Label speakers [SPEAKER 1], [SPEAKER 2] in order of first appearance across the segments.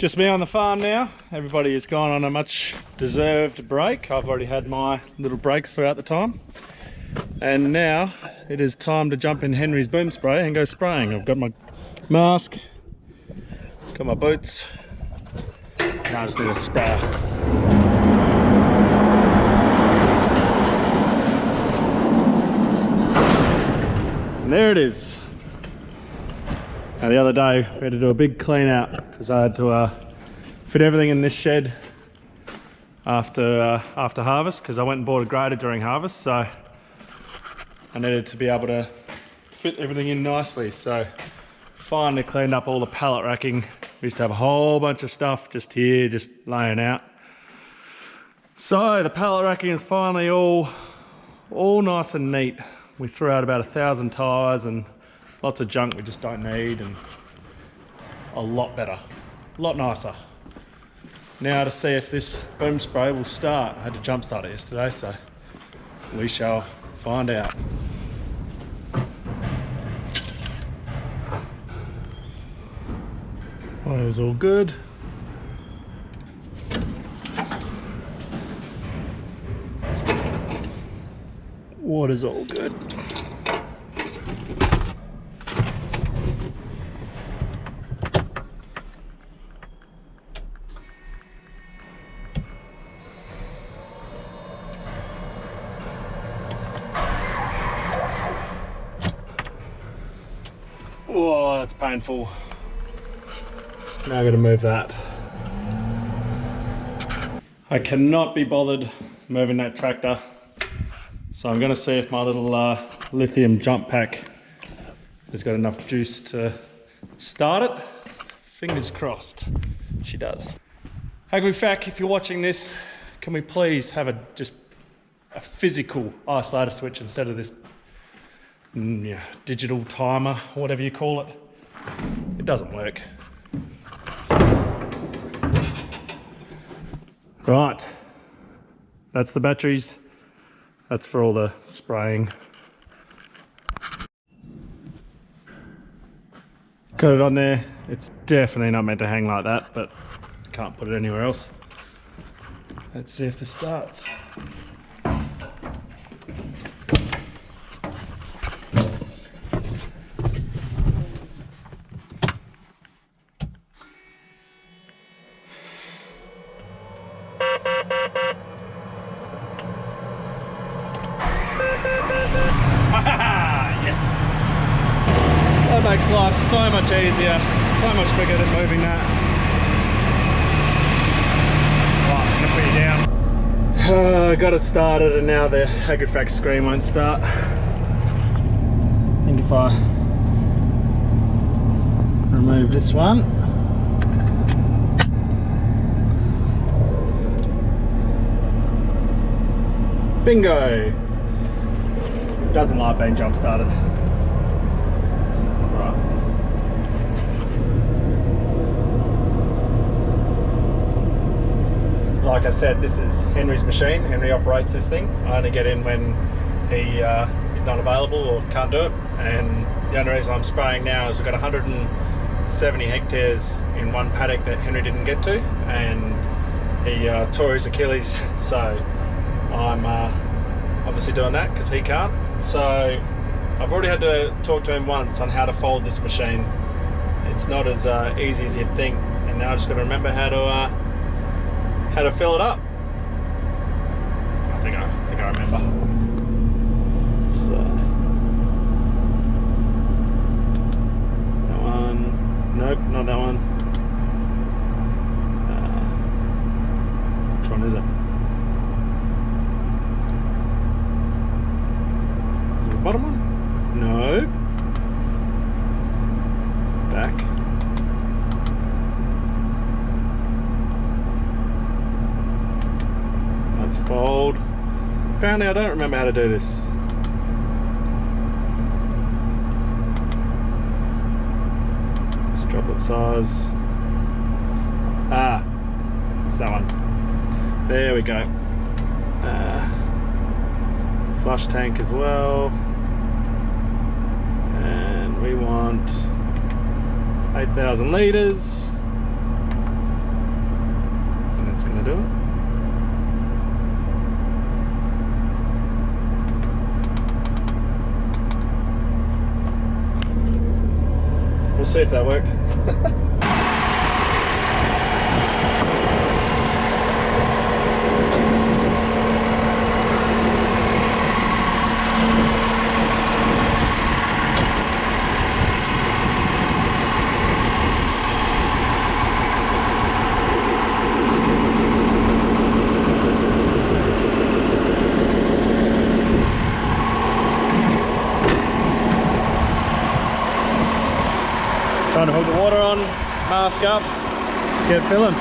[SPEAKER 1] Just me on the farm now. Everybody has gone on a much deserved break. I've already had my little breaks throughout the time. And now it is time to jump in Henry's boom spray and go spraying. I've got my mask, got my boots. Now I just need a sprayer. And there it is. Now the other day we had to do a big clean out because I had to fit everything in this shed after harvest, because I went and bought a grader during harvest, so I needed to be able to fit everything in nicely. So finally cleaned up all the pallet racking. We used to have a whole bunch of stuff just here, just laying out. So the pallet racking is finally all nice and neat. We threw out about 1,000 tyres and lots of junk we just don't need, and a lot better, a lot nicer. Now to see if this boom spray will start. I had to jump start it yesterday, so we shall find out. Wire's all good. Water's all good. Whoa, that's painful. Now I'm going to move that. I cannot be bothered moving that tractor, so I'm going to see if my little lithium jump pack has got enough juice to start it. Fingers crossed she does. Agri-Fac, if you're watching this, can we please have just a physical isolator switch instead of this digital timer, whatever you call it? It doesn't work. Right, that's the batteries. That's for all the spraying. Got it on there. It's definitely not meant to hang like that, but can't put it anywhere else. Let's see if this starts. Yes! That makes life so much easier, so much quicker than moving that. Right, I'm gonna put you down. Got it started, and now the Agri-Fac screen won't start. I think if I remove this one. Bingo! Doesn't like being jump started. Right. Like I said, this is Henry's machine. Henry operates this thing. I only get in when he is not available or can't do it. And the only reason I'm spraying now is we've got 170 hectares in one paddock that Henry didn't get to, and he tore his Achilles. So I'm obviously doing that because he can't. So I've already had to talk to him once on how to fold this machine. It's not as easy as you'd think, and now I just got to remember how to fill it up. I think I remember. So that one, nope, not that one. Which one is it? Bottom one? No. Back. Let's fold. Apparently I don't remember how to do this. It's droplet size. Ah, it's that one. There we go. Flush tank as well. And we want 8,000 litres. that's going to do it. We'll see if that worked. Trying to hook the water on, mask up, get filling.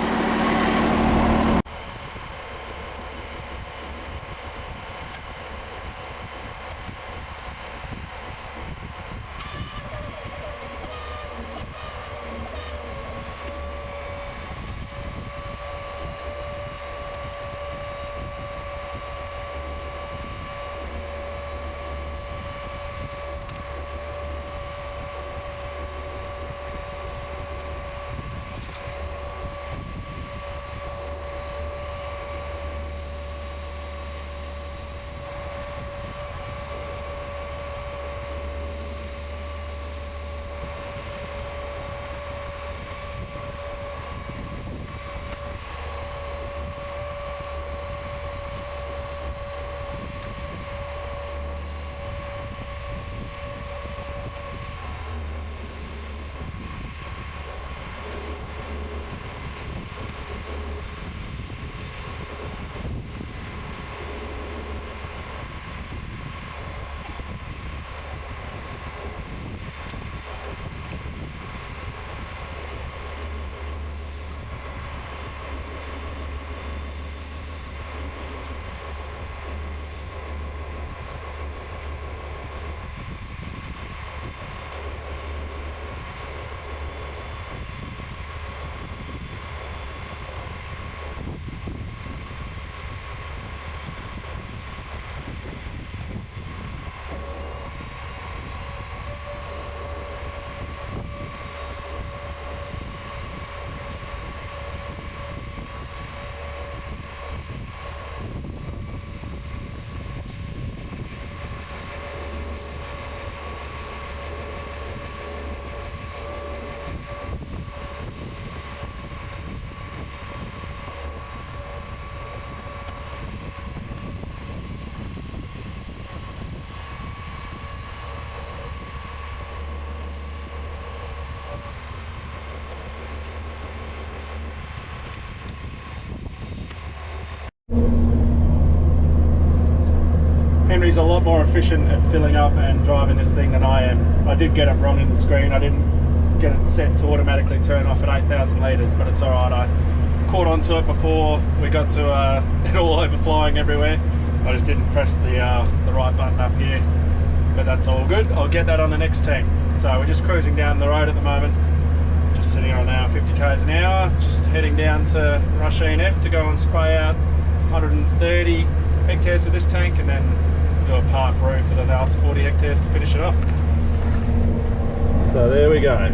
[SPEAKER 1] Henry's a lot more efficient at filling up and driving this thing than I am. I did get it wrong in the screen. I didn't get it set to automatically turn off at 8,000 litres, but it's alright. I caught onto it before we got to it all overflowing everywhere. I just didn't press the right button up here, but that's all good. I'll get that on the next tank. So we're just cruising down the road at the moment, just sitting on now 50 k's an hour, just heading down to Rush E&F to go and spray out 130 hectares with this tank, and then do a park row for the last 40 hectares to finish it off. So there we go.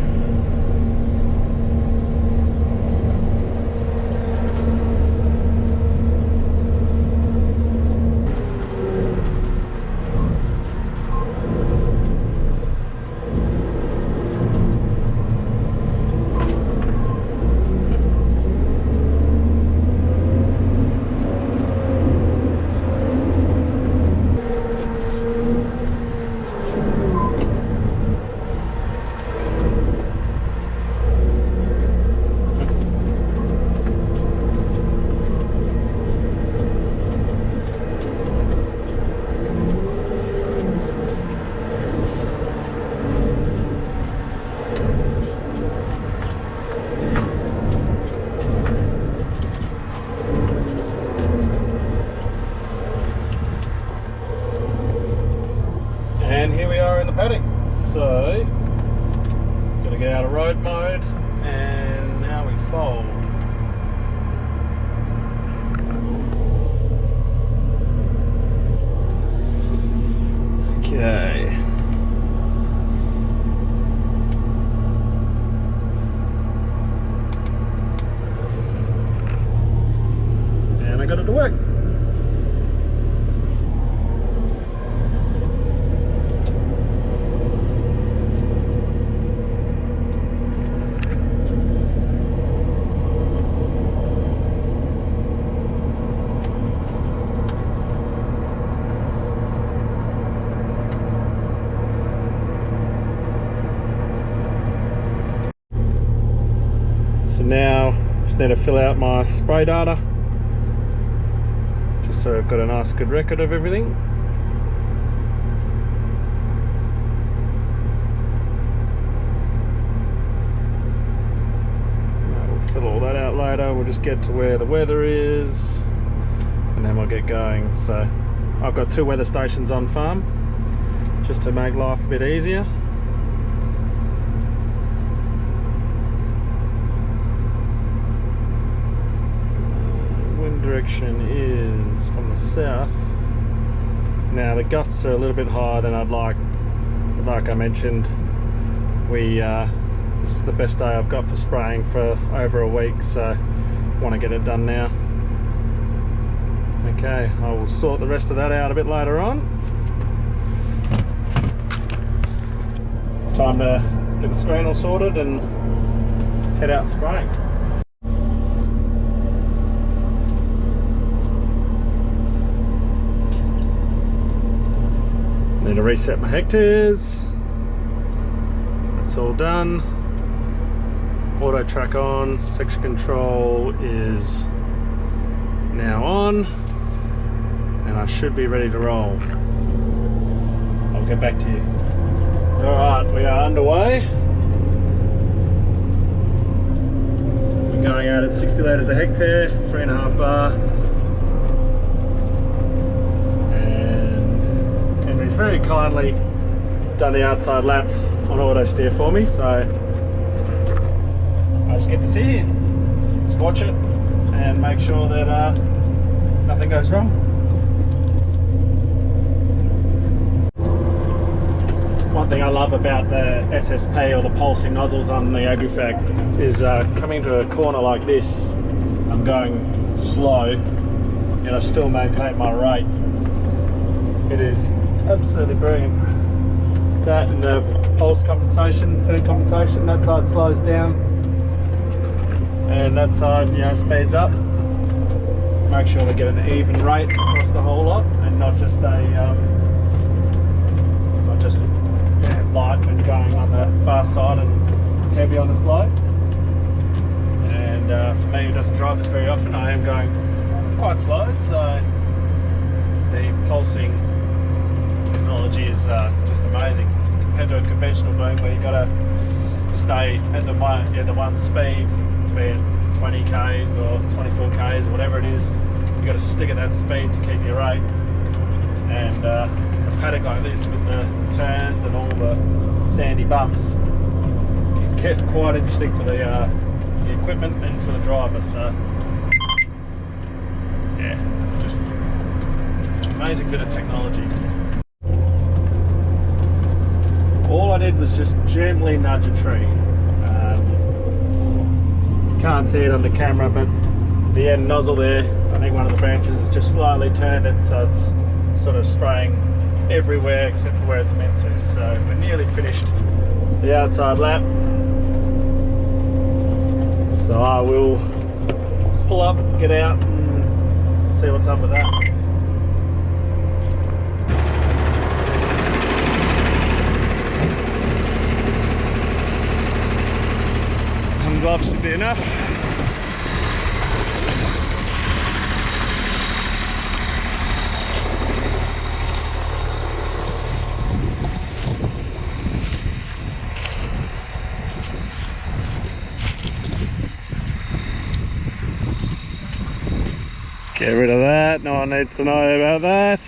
[SPEAKER 1] So now just need to fill out my spray data, just so I've got a nice good record of everything. We'll fill all that out later. We'll just get to where the weather is and then we'll get going. So I've got 2 weather stations on farm just to make life a bit easier. Wind direction is from the south. Now the gusts are a little bit higher than I'd like. Like I mentioned, this is the best day I've got for spraying for over a week, so I want to get it done now. Okay, I will sort the rest of that out a bit later on. Time to get the screen all sorted and head out spraying. Need to reset my hectares. That's all done. Auto track on, section control is now on, and I should be ready to roll. I'll get back to you. Alright, we are underway. We're going out at 60 litres a hectare, 3.5 bar. And Henry's very kindly done the outside laps on auto steer for me, so I just get to sit here, just watch it and make sure that nothing goes wrong. One thing I love about the SSP or the pulsing nozzles on the AgriFac is coming to a corner like this, I'm going slow and I still maintain my rate. It is absolutely brilliant. That and the pulse compensation, turn compensation, that side slows down and that side, you know, speeds up. Make sure we get an even rate across the whole lot and not just light when going on the fast side and heavy on the slow. And for me who doesn't drive this very often, I am going quite slow, so the pulsing technology is just amazing compared to a conventional boom where you got to stay at the one speed, be it 20 k's or 24 k's or whatever it is. You got to stick at that speed to keep your rate. And a paddock like this with the turns and all the sandy bumps can get quite interesting for the equipment and for the driver. So yeah, it's just an amazing bit of technology. All I did was just gently nudge a tree. You can't see it on the camera, but the end nozzle there, I think one of the branches has just slightly turned it, so it's sort of spraying everywhere except for where it's meant to. So we're nearly finished the outside lap. So I will pull up, get out and see what's up with that. Hand gloves should be enough. Get rid of that, no one needs to know about that.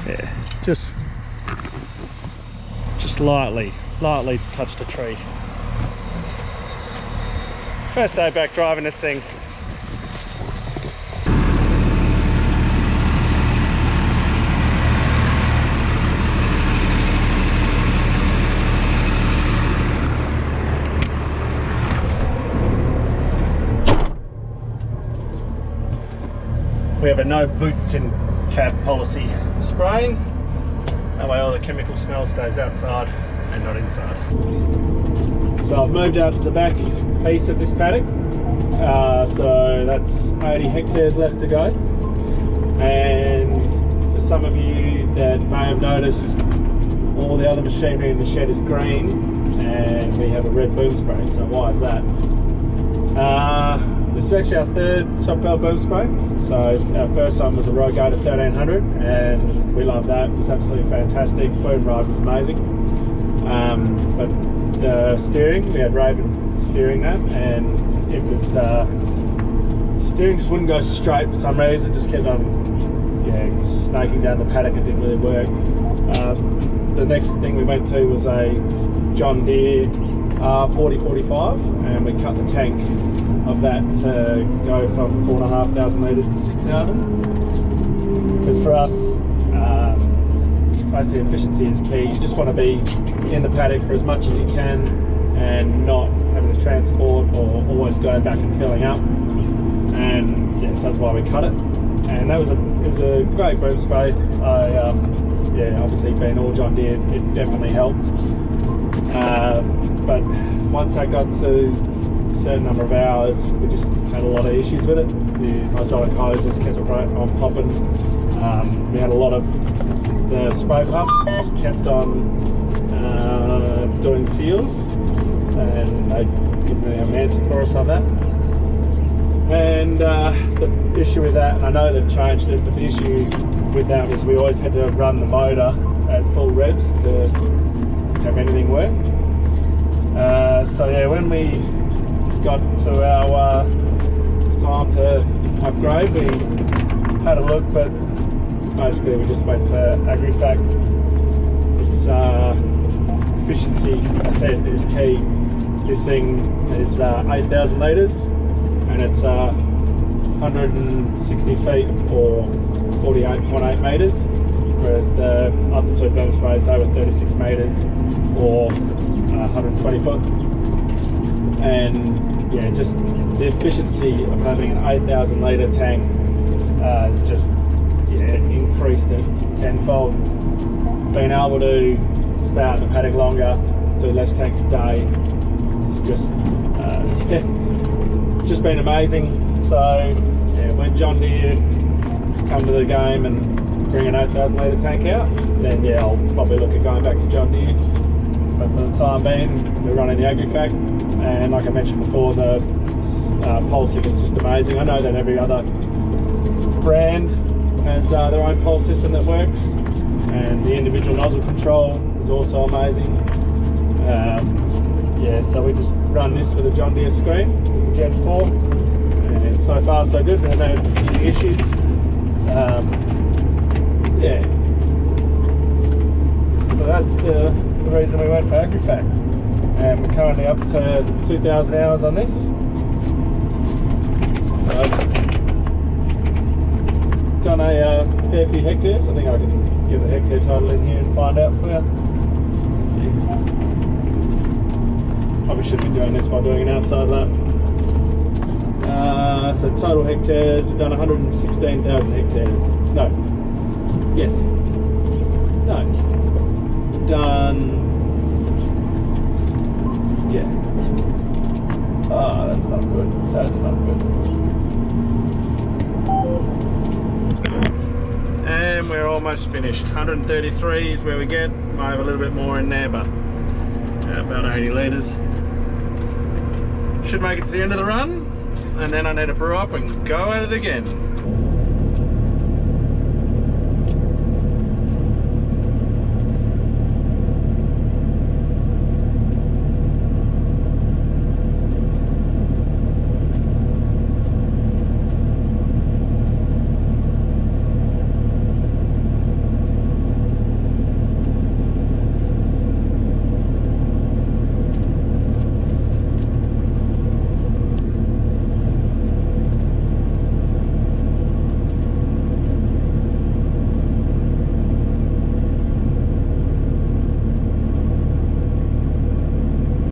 [SPEAKER 1] Yeah, just lightly touched a tree. First day back driving this thing. We have a no boots in cab policy for spraying. That way all the chemical smell stays outside and not inside. So I've moved out to the back piece of this paddock. So that's 80 hectares left to go. And for some of you that may have noticed, all the other machinery in the shed is green. and we have a red boom spray. So why is that? This is actually our third soft bell boom spray. So our first one was a Rogator 1300, and we love that. It was absolutely fantastic. Boom ride was amazing. But the steering, we had Raven steering that, and it was steering just wouldn't go straight for some reason. It just kept on snaking down the paddock. It didn't really work. The next thing we went to was a John Deere 4045, and we cut the tank of that to go from 4,500 litres to 6,000. Because for us, basically efficiency is key. You just want to be in the paddock for as much as you can and not having to transport or always going back and filling up. And yes, that's why we cut it. And that was it was a great boom spray. Obviously being all John Deere, it definitely helped. But once I got to a certain number of hours, we just had a lot of issues with it. The hydraulic hoses kept on popping. We had a lot of the spray pump just kept on doing seals, and they didn't really have an answer for us on that. And the issue with that, and I know they've changed it, but the issue with that was we always had to run the motor at full revs to have anything work. So yeah, when we got to our time to upgrade, we had a look, but basically we just went for AgriFac. It's efficiency, I said, is key. This thing is 8,000 litres, and it's 160 feet or 48.8 metres, whereas the other two boom sprays, they were 36 metres or 120 foot. And yeah, just the efficiency of having an 8,000 litre tank has just increased it tenfold. Being able to stay out in the paddock longer, do less tanks a day, it's just been amazing. So yeah, when John Deere come to the game and bring an 8,000 litre tank out, then yeah, I'll probably look at going back to John Deere. But for the time being, we're running the AgriFac, and like I mentioned before, the pulsing is just amazing. I know that every other brand has their own pulse system that works, and the individual nozzle control is also amazing. Yeah, so we just run this with a John Deere screen, Gen 4, and so far so good. We haven't had any issues. Yeah, so that's the reason we went for AgriFac, and we're currently up to 2,000 hours on this. So it's done a fair few hectares. I think I can get the hectare total in here and find out for you. Let's see. Probably should be doing this while doing an outside lap. So total hectares, we've done 116,000 hectares. No. Yes. No. We've done... Yeah. Oh, that's not good. That's not good. And we're almost finished. 133 is where we get. Might have a little bit more in there, but about 80 litres. Should make it to the end of the run, and then I need to brew up and go at it again.